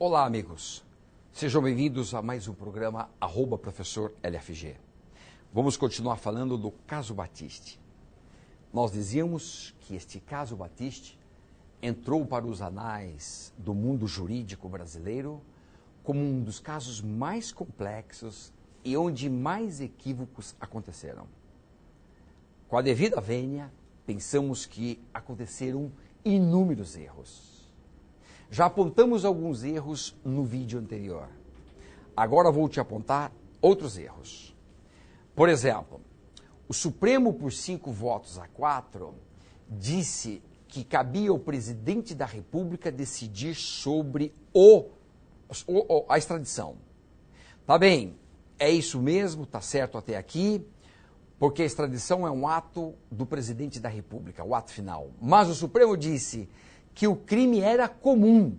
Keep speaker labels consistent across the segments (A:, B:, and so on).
A: Olá, amigos. Sejam bem-vindos a mais um programa @professor LFG. Vamos continuar falando do caso Batiste. Nós dizíamos que este caso Batiste entrou para os anais do mundo jurídico brasileiro como um dos casos mais complexos e onde mais equívocos aconteceram. Com a devida vênia, pensamos que aconteceram inúmeros erros. Já apontamos alguns erros no vídeo anterior. Agora vou te apontar outros erros. Por exemplo, o Supremo, por 5 votos a 4, disse que cabia ao presidente da República decidir sobre a extradição. Tá bem, é isso mesmo, tá certo até aqui, porque a extradição é um ato do presidente da República, o ato final. Mas o Supremo disse que o crime era comum.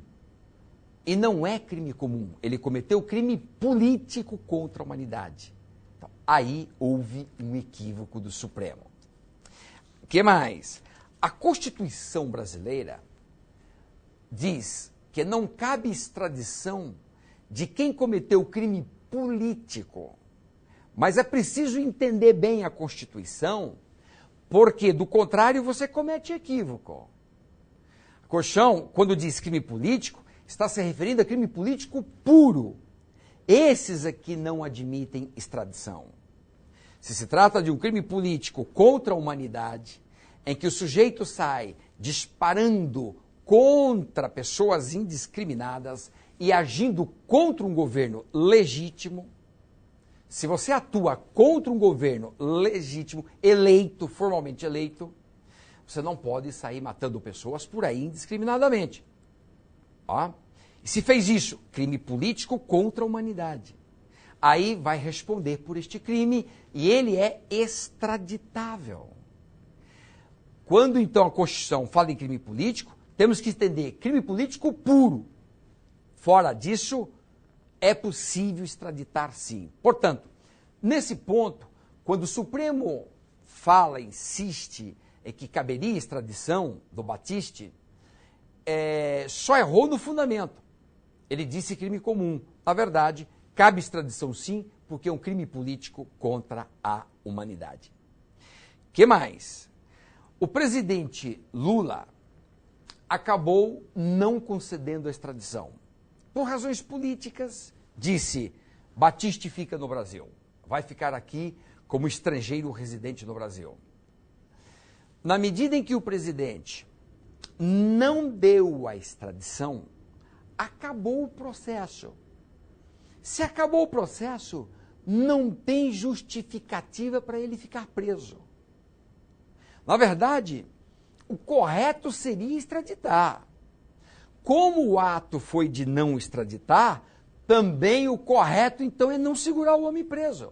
A: E não é crime comum. Ele cometeu crime político contra a humanidade. Então, aí houve um equívoco do Supremo. O que mais? A Constituição brasileira diz que não cabe extradição de quem cometeu crime político. Mas é preciso entender bem a Constituição, porque, do contrário, você comete equívoco. Colchão, quando diz crime político, está se referindo a crime político puro. Esses aqui não admitem extradição. Se se trata de um crime político contra a humanidade, em que o sujeito sai disparando contra pessoas indiscriminadas e agindo contra um governo legítimo, se você atua contra um governo legítimo, eleito, formalmente eleito, você não pode sair matando pessoas por aí indiscriminadamente. Ó. E se fez isso, crime político contra a humanidade. Aí vai responder por este crime e ele é extraditável. Quando então a Constituição fala em crime político, temos que entender crime político puro. Fora disso, é possível extraditar sim. Portanto, nesse ponto, quando o Supremo fala, insiste, que caberia extradição do Batiste, só errou no fundamento. Ele disse crime comum. Na verdade, cabe extradição sim, porque é um crime político contra a humanidade. O que mais? O presidente Lula acabou não concedendo a extradição. Por razões políticas, disse, Batiste fica no Brasil. Vai ficar aqui como estrangeiro residente no Brasil. Na medida em que o presidente não deu a extradição, acabou o processo. Se acabou o processo, não tem justificativa para ele ficar preso. Na verdade, o correto seria extraditar. Como o ato foi de não extraditar, também o correto, então, é não segurar o homem preso.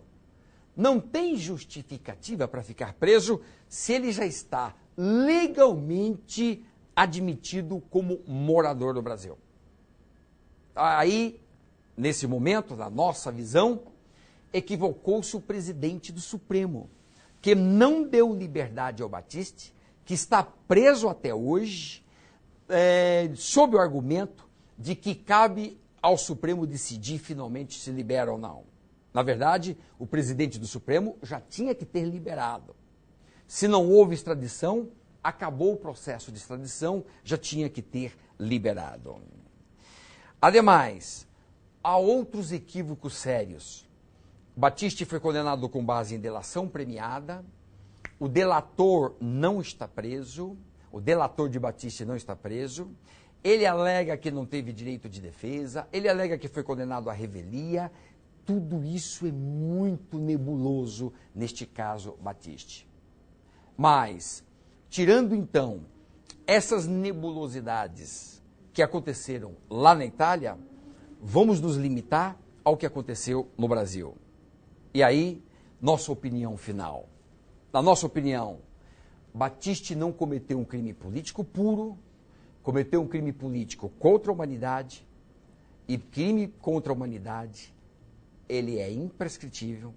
A: Não tem justificativa para ficar preso se ele já está legalmente admitido como morador do Brasil. Aí, nesse momento, na nossa visão, equivocou-se o presidente do Supremo, que não deu liberdade ao Batiste, que está preso até hoje, sob o argumento de que cabe ao Supremo decidir finalmente se libera ou não. Na verdade, o presidente do Supremo já tinha que ter liberado. Se não houve extradição, acabou o processo de extradição, já tinha que ter liberado. Ademais, há outros equívocos sérios. Batiste foi condenado com base em delação premiada, o delator não está preso, o delator de Batiste não está preso, ele alega que não teve direito de defesa, ele alega que foi condenado à revelia. Tudo isso é muito nebuloso neste caso Batiste. Mas, tirando então essas nebulosidades que aconteceram lá na Itália, vamos nos limitar ao que aconteceu no Brasil. E aí, nossa opinião final. Na nossa opinião, Batiste não cometeu um crime político puro, cometeu um crime político contra a humanidade, e crime contra a humanidade, ele é imprescritível,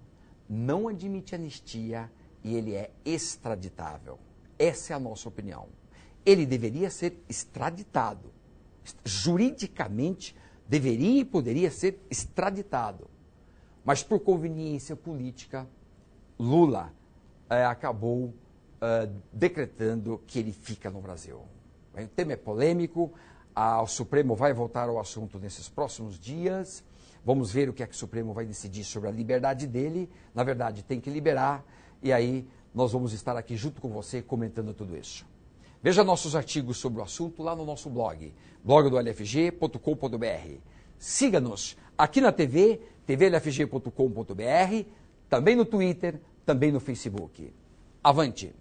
A: não admite anistia e ele é extraditável. Essa é a nossa opinião. Ele deveria ser extraditado. Juridicamente, deveria e poderia ser extraditado. Mas por conveniência política, Lula acabou decretando que ele fica no Brasil. O tema é polêmico, o Supremo vai voltar ao assunto nesses próximos dias. Vamos ver o que é que o Supremo vai decidir sobre a liberdade dele. Na verdade, tem que liberar, e aí nós vamos estar aqui junto com você comentando tudo isso. Veja nossos artigos sobre o assunto lá no nosso blog, blogdolfg.com.br. Siga-nos aqui na TV, tvlfg.com.br, também no Twitter, também no Facebook. Avante!